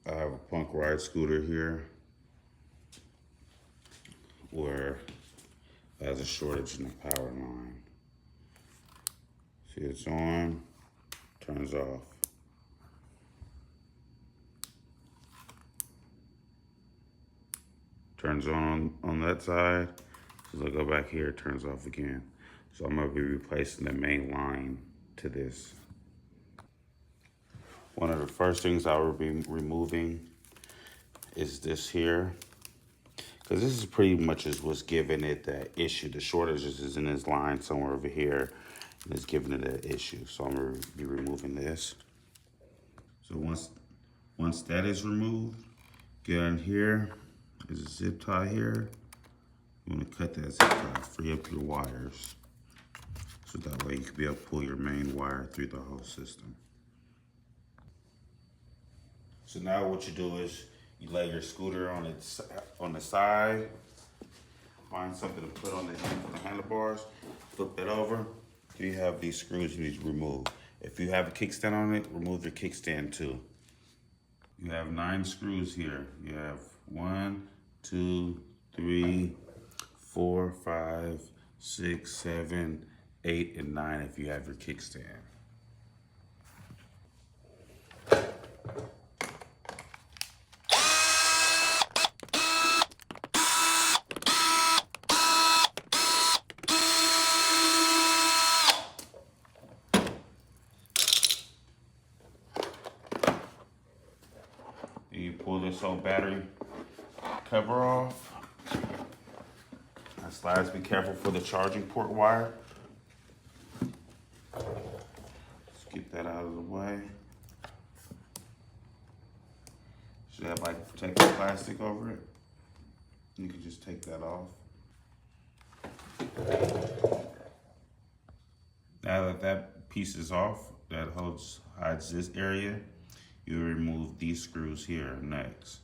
I have a punk ride scooter here where it has a shortage in the power line. See, it's on, turns off. Turns on that side. As I go back here, it turns off again. So I'm gonna be replacing the main line to this. One of the first things I will be removing is this here, because this is pretty much is what's giving it that issue. The shortage is in this line somewhere over here, and it's giving it an issue. So I'm gonna be removing this. So once that is removed, get in here. There's a zip tie here. You want to cut that zip tie, free up your wires, so that way you can be able to pull your main wire through the whole system. So now what you do is you lay your scooter on the side, find something to put on the handlebars, flip that over. You have these screws you need to remove. If you have a kickstand on it, remove your kickstand too. You have 9 screws here. You have 1, 2, 3, 4, 5, 6, 7, 8, and 9 if you have your kickstand. You pull this whole battery cover off. That slides, be careful for the charging port wire. Let's get that out of the way. Should have like protective plastic over it. You can just take that off. Now that that piece is off, that hides this area, you remove these screws here next.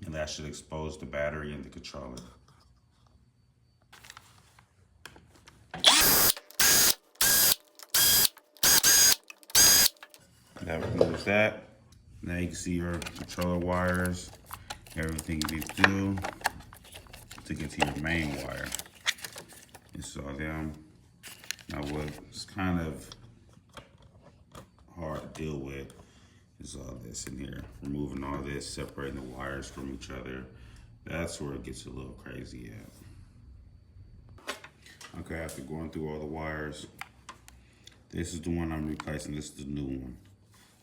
And that should expose the battery and the controller. That removes that. Now you can see your controller wires, everything you need to do to get to your main wire. You saw them. Now what's kind of hard to deal with is all this in here. Removing all this, separating the wires from each other. That's where it gets a little crazy at. Okay, after going through all the wires, this is the one I'm replacing. This is the new one.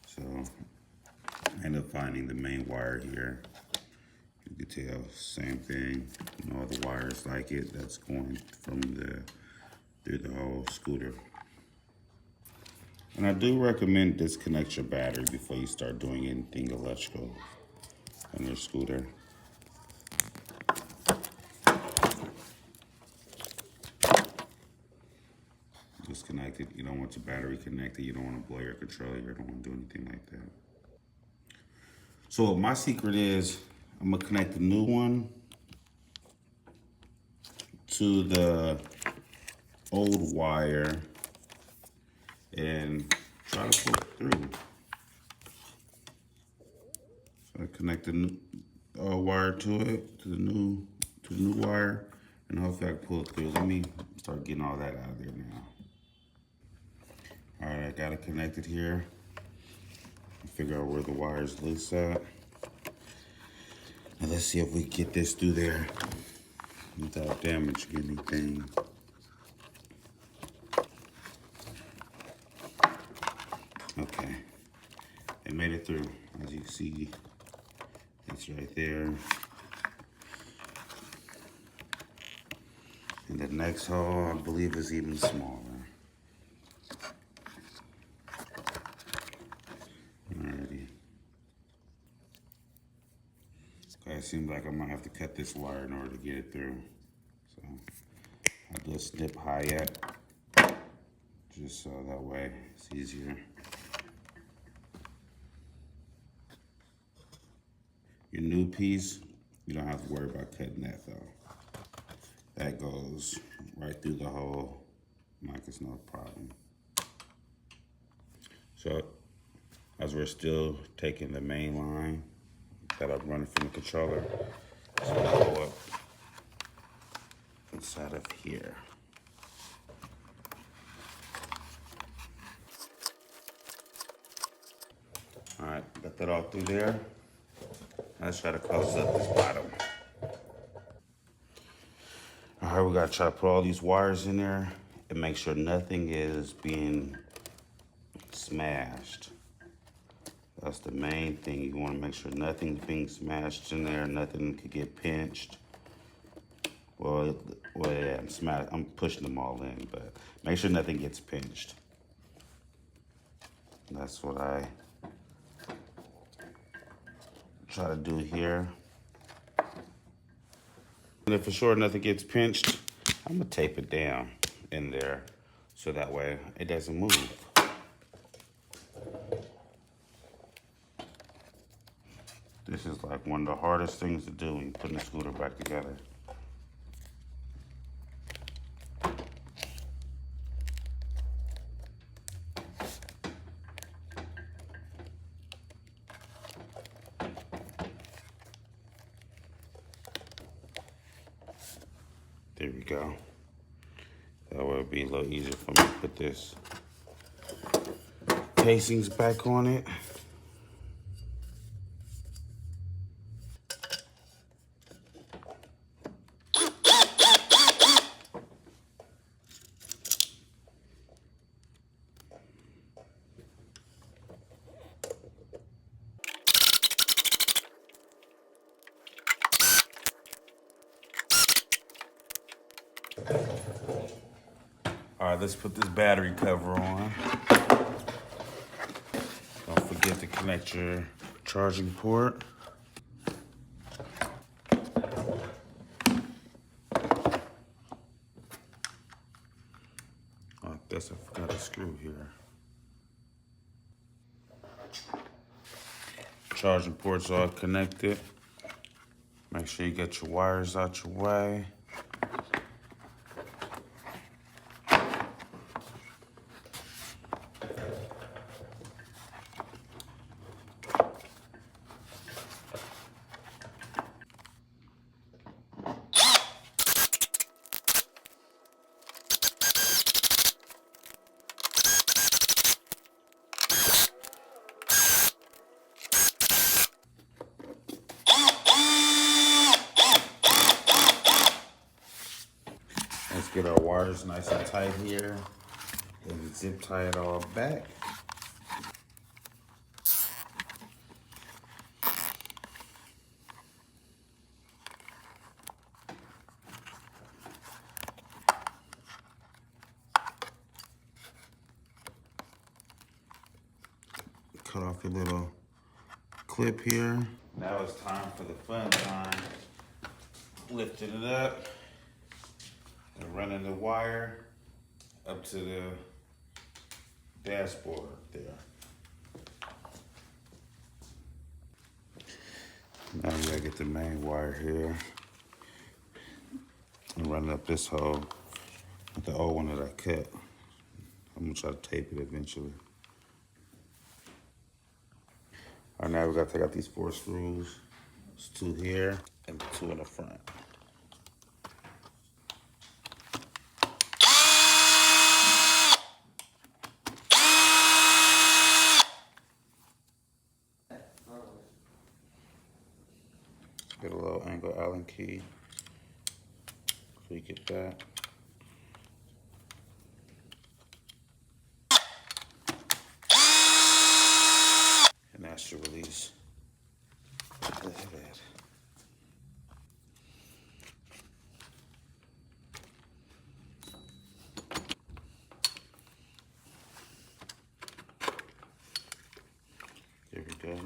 So I ended up finding the main wire here. You can tell, same thing. You know, all the wires like it. That's going from through the whole scooter. And I do recommend disconnect your battery before you start doing anything electrical on your scooter. Disconnect it. You don't want your battery connected. You don't want to blow your controller. You don't want to do anything like that. So my secret is I'm going to connect the new one to the old wire and try to pull it through. So I connect the wire to it, to the new wire, and hopefully I can pull it through. Let me start getting all that out of there now. All right, I got it connected here. Figure out where the wire's loose at. Now let's see if we can get this through there without damaging anything. Okay, it made it through. As you can see, it's right there. And the next hole, I believe, is even smaller. Alrighty. Okay, it seems like I might have to cut this wire in order to get it through. So I'll do a snip high at, just so that way it's easier. Your new piece, you don't have to worry about cutting that though. That goes right through the hole like it's no problem. So as we're still taking the main line that I'm running from the controller. So I'll go up inside of here. All right, got that all through there. Let's try to close up this bottom. All right, we gotta try to put all these wires in there and make sure nothing is being smashed. That's the main thing. You wanna make sure nothing's being smashed in there, nothing could get pinched. Well, yeah, I'm pushing them all in, but make sure nothing gets pinched. That's what I try to do here. And if for sure nothing gets pinched, I'm gonna tape it down in there so that way it doesn't move. This is like one of the hardest things to do when you're putting the scooter back together. There we go. That way it'll be a little easier for me to put this casings back on it. All right, let's put this battery cover on. Don't forget to connect your charging port. Oh, I guess I forgot a screw here. Charging ports all connected. Make sure you get your wires out your way. Let's get our wires nice and tight here and zip tie it all back. Cut off your little clip here. Now it's time for the fun time. Lifting it up and running the wire up to the dashboard there. Now we gotta get the main wire here and run it up this hole with the old one that I cut. I'm gonna try to tape it eventually. All right, now we gotta take out these 4 screws. There's 2 here and 2 in the front. Get a little angle Allen key so you get that. And that should release the head. There we go.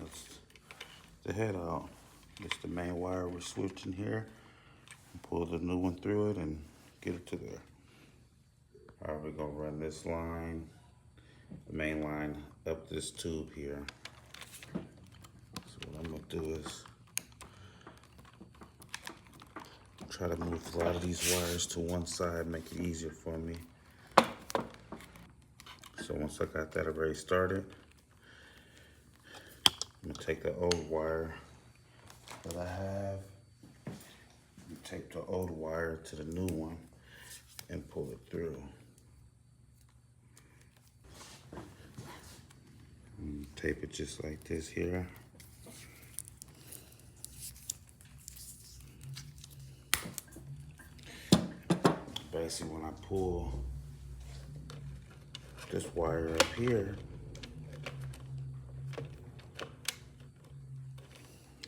That's the head out. It's the main wire we're switching here. Pull the new one through it and get it to there. All right, we're gonna run this line, the main line, up this tube here. So what I'm gonna do is try to move a lot of these wires to one side, make it easier for me. So once I got that already started, take the old wire that I have and tape the old wire to the new one and pull it through. And tape it just like this here. Basically, when I pull this wire up here,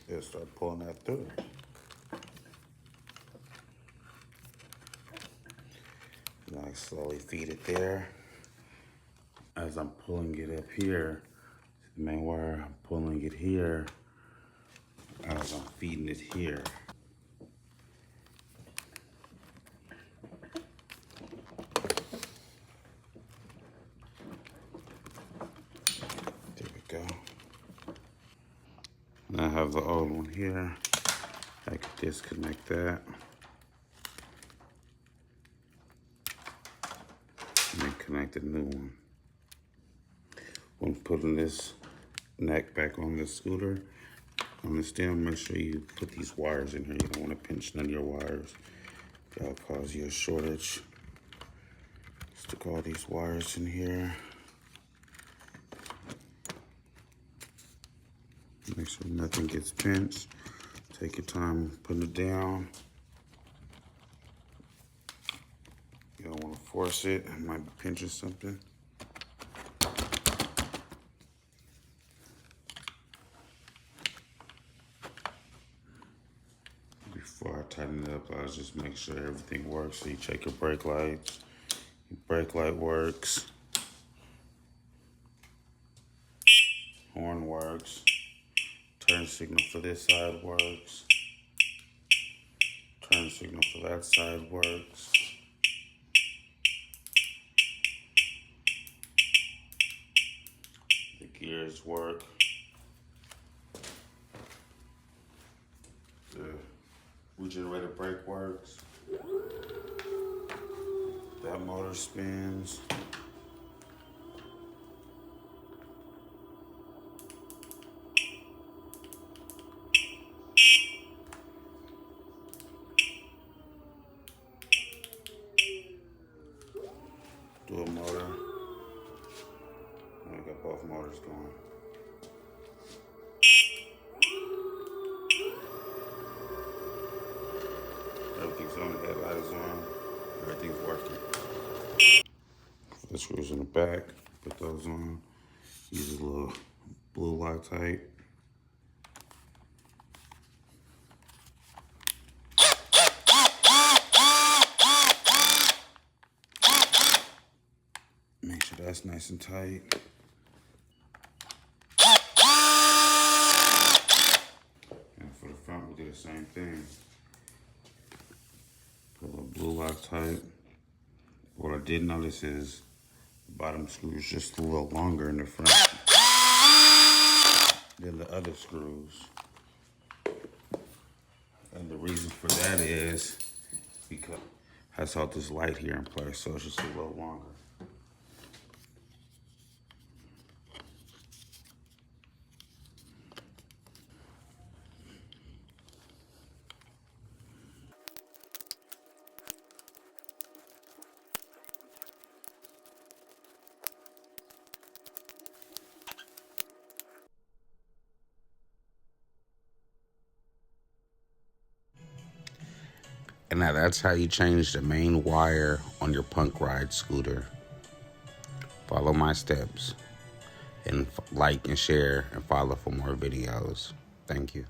it'll start pulling that through. And I slowly feed it there. As I'm pulling it up here, the main wire, I'm pulling it here as I'm feeding it here. There we go. And I have the old one here. I can disconnect that. And then connect the new one. When putting this neck back on the scooter, on the stem, make sure you put these wires in here. You don't want to pinch none of your wires. That'll cause you a shortage. Stick all these wires in here. Make sure nothing gets pinched. Take your time putting it down. You don't want to force it. It might be pinching something. Before I tighten it up, I'll just make sure everything works. So you check your brake lights. Your brake light works. Horn works. Turn signal for this side works. Turn signal for that side works. The gears work. The regenerator brake works. That motor spins. Dual motor. I got both motors going. Everything's on, the headlight is on, everything's working. The screws in the back, put those on. Use a little blue Loctite. Make sure that's nice and tight. And for the front, we'll do the same thing. Put a little blue Loctite. What I did notice is the bottom screw is just a little longer in the front than the other screws. And the reason for that is because I saw this light here in place, so it's just a little longer. And now that's how you change the main wire on your Punk Ride scooter. Follow my steps and like and share and follow for more videos. Thank you.